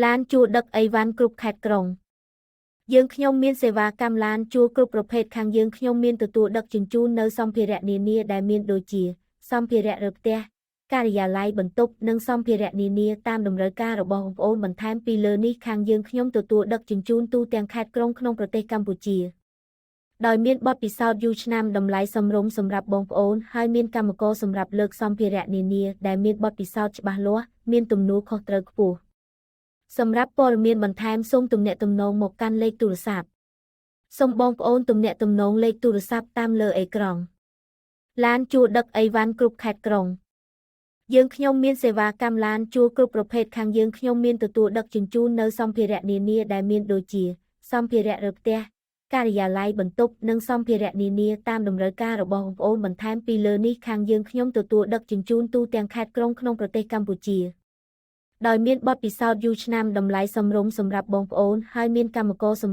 ឡានជួលដឹកអីវ៉ាន់គ្រប់ខេត្តក្រុងយើងខ្ញុំមានសេវាកម្មឡានជួលគ្រប់ប្រភេទខាងយើងខ្ញុំមានទទួលដឹកជញ្ជូននៅសម្ភារៈនានាដែលមានដូចជាសម្ភារៈរើផ្ទះការិយាល័យបន្ទប់និងសម្ភារៈនានាតាមតម្រូវការរបស់បងប្អូនបន្ថែមពីលើនេះខាងយើងខ្ញុំទទួលដឹកជញ្ជូនទូទាំងខេត្តក្រុងក្នុងប្រទេសកម្ពុជាដោយមានបទពិសោធន៍យូរឆ្នាំតម្លៃសមរម្យសម្រាប់បងប្អូនហើយមានកម្មករសម្រាប់លើកសម្ភារៈនានាដែលមានបទពិសោធន៍ច្បាស់លាស់មានទំនួលខុសត្រូវខ្ពស់សម្រាប់ព័ត៌មានបន្ថែមសូមទំនាក់ទំនងមកកាន់លេខទូរស័ព្ទសូមបងប្អូនទំនាក់ទំនងលេខទូរស័ព្ទតាមលើអេក្រង់ឡានជួលដឹកអីវ៉ាន់គ្រប់ខេត្តក្រុងយើងខ្ញុំមានសេវាកម្មឡានជួលគ្រប់ប្រភេទខាងយើងខ្ញុំមានទទួលដឹកជញ្ជូននៅសម្ភារៈនានាដែលមានដូចជាសម្ភារៈរើផ្ទះការិយាល័យបន្ទប់និងសម្ភារៈនានាតាមតម្រូវការរបស់បងប្អូនបន្ថែមពីលើនេះខាងយើងខ្ញុំទទួលដឹកជញ្ជូនទូទាំងខេត្តក្រុងក្នុងប្រទេសកម្ពុជាដោយមានបទពិសោធន៍យូរឆ្នាំតម្លៃសមរម្យសម្រាប់បងប្អូនហើយមានកម្មករសម្រាប់